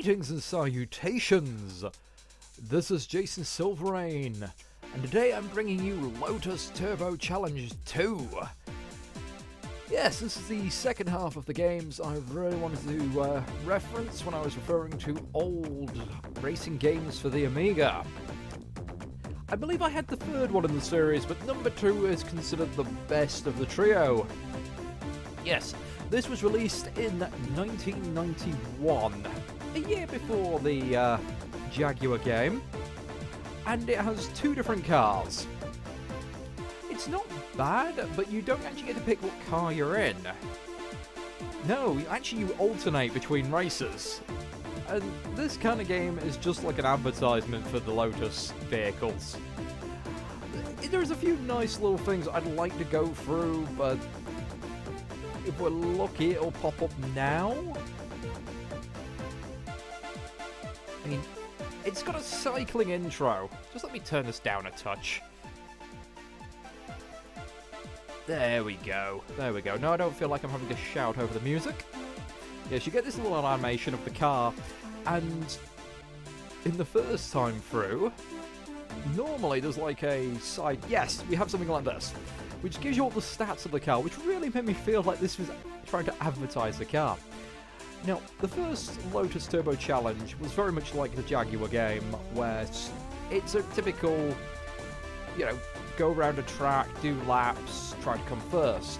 Greetings and salutations! This is Jason Silverain, and today I'm bringing you Lotus Turbo Challenge 2. Yes, this is the second half of the games I really wanted to reference when I was referring to old racing games for the Amiga. I believe I had the third one in the series, but number 2 is considered the best of the trio. Yes, this was released in 1991, a year before the Jaguar game, and it has 2 different cars. It's not bad, but you don't actually get to pick what car you're in. No, you alternate between races. And this kind of game is just like an advertisement for the Lotus vehicles. There's a few nice little things I'd like to go through, but if we're lucky it'll pop up now. I mean, it's got a cycling intro. Just let me turn this down a touch. There we go. There we go. No, I don't feel like I'm having to shout over the music. Yes, you get this little animation of the car, and in the first time through, normally there's like a side... Yes, we have something like this, which gives you all the stats of the car, which really made me feel like this was trying to advertise the car. Now, the first Lotus Turbo Challenge was very much like the Jaguar game, where it's a typical, you know, go around a track, do laps, try to come first.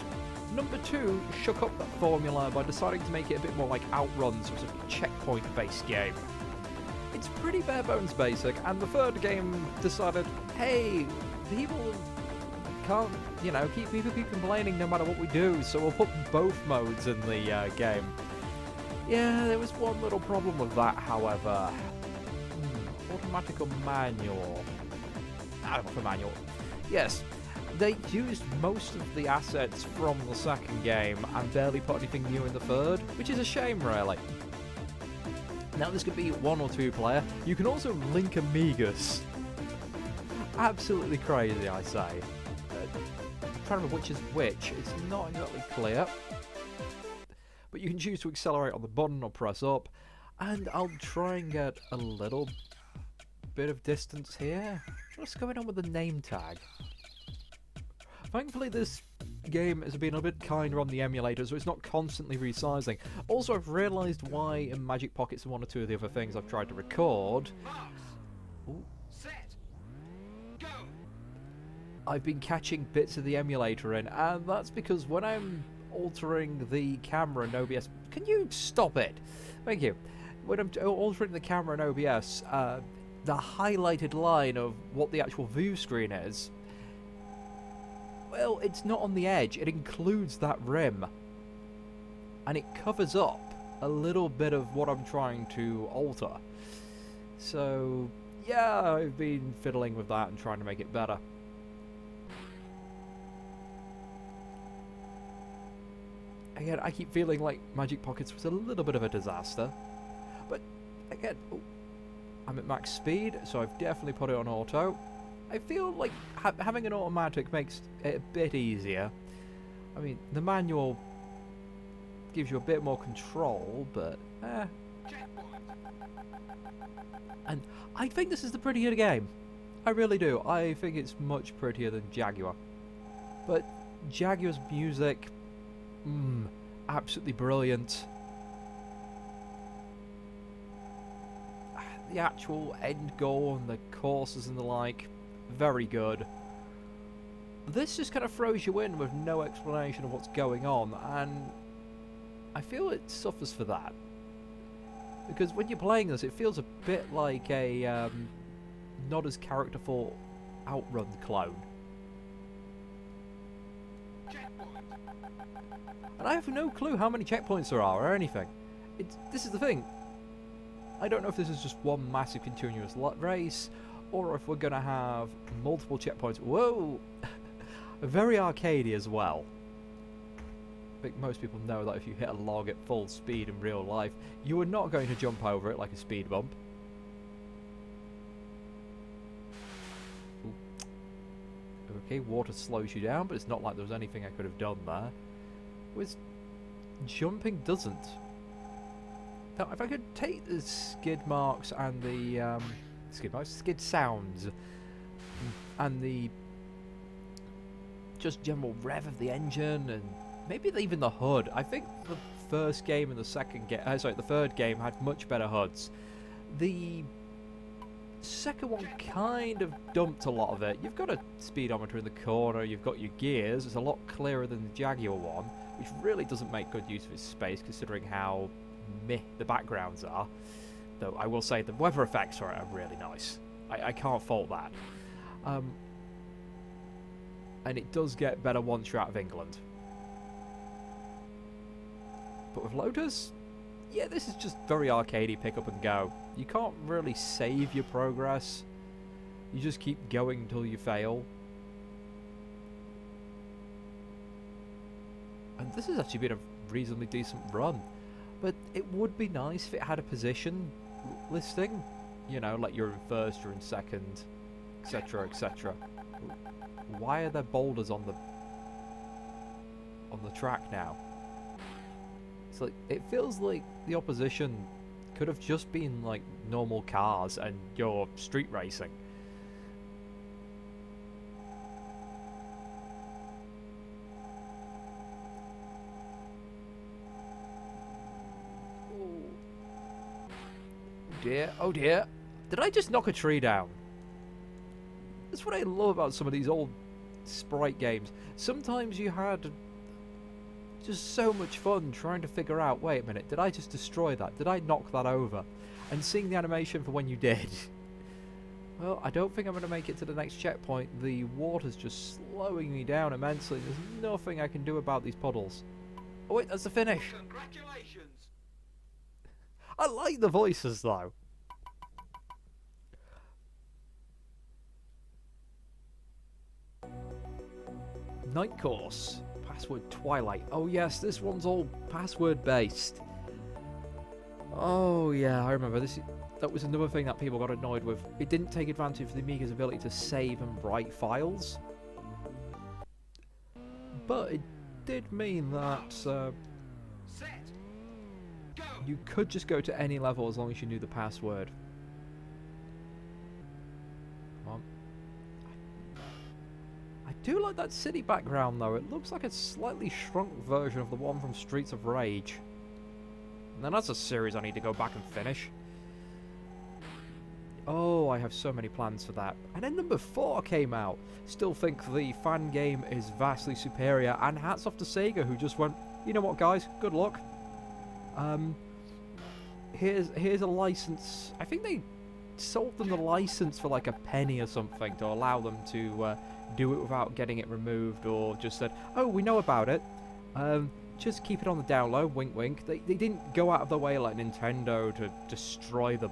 Number 2 shook up that formula by deciding to make it a bit more like Outrun, so it's a checkpoint-based game. It's pretty bare-bones basic, and the third game decided, hey, people can't, you know, people keep complaining no matter what we do, so we'll put both modes in the game. Yeah, there was one little problem with that, however. Automatic or manual? I don't know for manual. Yes, they used most of the assets from the second game and barely put anything new in the third, which is a shame, really. Now, this could be 1 or 2 player. You can also link Amigas. Absolutely crazy, I say. I'm trying to remember which is which. It's not exactly clear. But you can choose to accelerate on the button or press up, and I'll try and get a little bit of distance here. What's going on with the name tag? Thankfully this game has been a bit kinder on the emulator, so it's not constantly resizing. Also, I've realised why in Magic Pockets and 1 or 2 of the other things I've tried to record, I've been catching bits of the emulator in, and that's because when I'm altering the camera in OBS... Can you stop it? Thank you. When I'm altering the camera in OBS, the highlighted line of what the actual view screen is, well, it's not on the edge. It includes that rim. And it covers up a little bit of what I'm trying to alter. So, yeah, I've been fiddling with that and trying to make it better. Again, I keep feeling like Magic Pockets was a little bit of a disaster. But, again, I'm at max speed, so I've definitely put it on auto. I feel like having an automatic makes it a bit easier. I mean, the manual gives you a bit more control, but and I think this is the prettier game. I really do. I think it's much prettier than Jaguar. But Jaguar's music, absolutely brilliant. The actual end goal and the courses and the like, very good. This just kind of throws you in with no explanation of what's going on, and I feel it suffers for that. Because when you're playing this, it feels a bit like a not as characterful Outrun clone. And I have no clue how many checkpoints there are or anything. This is the thing. I don't know if this is just one massive continuous race, or if we're going to have multiple checkpoints. Whoa! Very arcadey as well. I think most people know that if you hit a log at full speed in real life, you are not going to jump over it like a speed bump. Ooh. Okay, water slows you down, but it's not like there was anything I could have done there. Jumping doesn't. Now, if I could take the skid marks and the skid sounds, and the just general rev of the engine, and maybe even the HUD. I think the first game and the the third game had much better HUDs. The second one kind of dumped a lot of it. You've got a speedometer in the corner, you've got your gears. It's a lot clearer than the Jaguar one, which really doesn't make good use of its space considering how meh the backgrounds are. Though I will say the weather effects for it are really nice. I can't fault that. And it does get better once you're out of England. But with Lotus, yeah, this is just very arcadey, pick up and go. You can't really save your progress. You just keep going until you fail. And this has actually been a reasonably decent run. But it would be nice if it had a position listing. You know, like you're in first, you're in second, etc, etc. Why are there boulders on the track now? It's like, it feels like the opposition could have just been like normal cars and you're street racing. Oh dear, oh dear. Did I just knock a tree down? That's what I love about some of these old sprite games. Sometimes you had just so much fun trying to figure out, wait a minute, did I just destroy that? Did I knock that over? And seeing the animation for when you did. Well, I don't think I'm going to make it to the next checkpoint. The water's just slowing me down immensely. There's nothing I can do about these puddles. Oh wait, that's the finish. Congratulations. I like the voices though. Night course. Password Twilight. Oh yes, this one's all password based. Oh yeah, I remember this. That was another thing that people got annoyed with. It didn't take advantage of the Amiga's ability to save and write files. But it did mean that you could just go to any level as long as you knew the password. Come on. I do like that city background though. It looks like a slightly shrunk version of the one from Streets of Rage. And then that's a series I need to go back and finish. Oh, I have so many plans for that. And then number 4 came out. Still think the fan game is vastly superior, and hats off to Sega who just went, you know what guys, good luck. Here's a license. I think they sold them the license for like a penny or something to allow them to do it without getting it removed, or just said, oh, we know about it. Just keep it on the down low, wink wink. They didn't go out of their way like Nintendo to destroy them.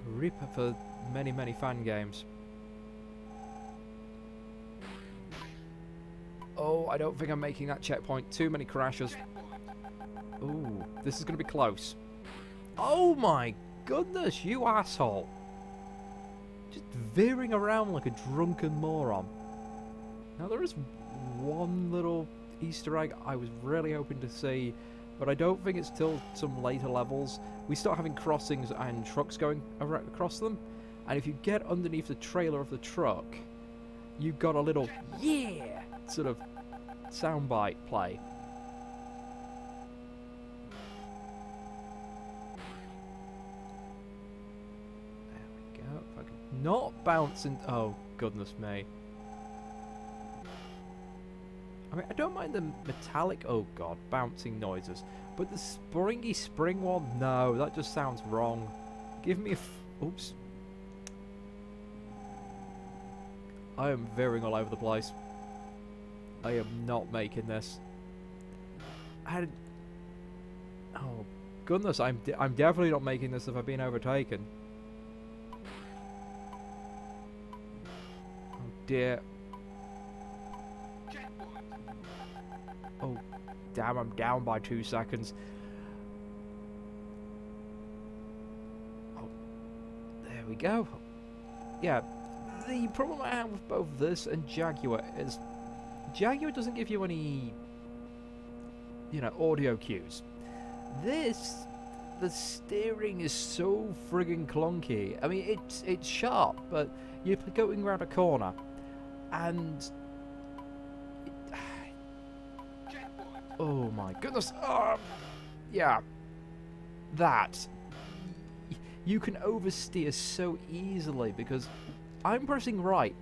Ripper for many, many fan games. Oh, I don't think I'm making that checkpoint. Too many crashes. Ooh, this is going to be close. Oh my goodness, you asshole. Just veering around like a drunken moron. Now there is one little Easter egg I was really hoping to see, but I don't think it's till some later levels. We start having crossings and trucks going across them, and if you get underneath the trailer of the truck, you've got a little yeah sort of soundbite play. There we go. If I can not bounce in. Oh goodness me. I mean, I don't mind the metallic, oh god, bouncing noises, but the springy spring one, no, that just sounds wrong. Give me a oops. I am veering all over the place. I am not making this. And oh goodness, I'm definitely not making this if I've been overtaken. Oh dear. Oh, damn, I'm down by 2 seconds. Oh, there we go. Yeah, The problem I have with both this and Jaguar is Jaguar doesn't give you any, you know, audio cues. This, the steering is so friggin' clunky. I mean, it's sharp, but you're going around a corner, and oh my goodness, yeah, that you can oversteer so easily because I'm pressing right,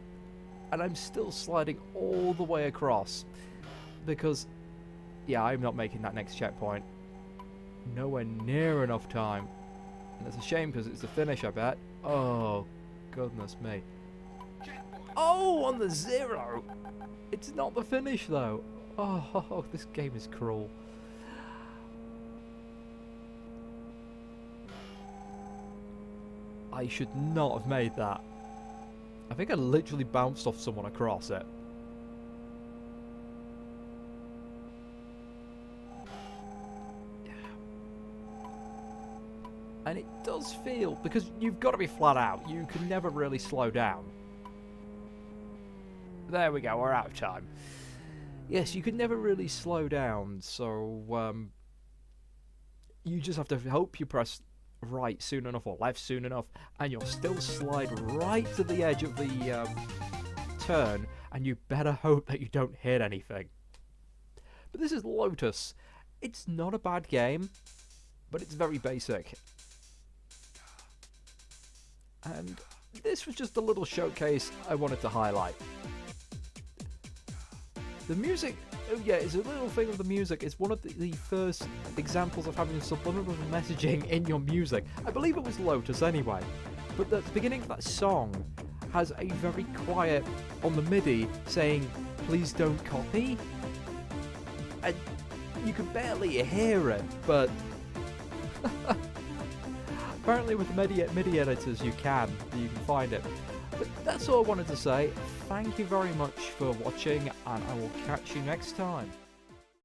and I'm still sliding all the way across because, yeah, I'm not making that next checkpoint. Nowhere near enough time. And that's a shame because it's the finish, I bet. Oh, goodness me. Oh, on the 0! It's not the finish, though. Oh, this game is cruel. I should not have made that. I think I literally bounced off someone across it. And it does feel, because you've got to be flat out, you can never really slow down. There we go, we're out of time. Yes, you can never really slow down, so you just have to hope you press right soon enough or left soon enough, and you'll still slide right to the edge of the turn, and you better hope that you don't hit anything. But this is Lotus. It's not a bad game, but it's very basic. And this was just a little showcase I wanted to highlight. The music, oh yeah, it's a little thing with the music. It's one of the first examples of having subliminal messaging in your music. I believe it was Lotus anyway. But the beginning of that song has a very quiet, on the MIDI, saying, "Please don't copy." And you can barely hear it, but apparently with MIDI editors you can find it. But that's all I wanted to say. Thank you very much for watching, and I will catch you next time.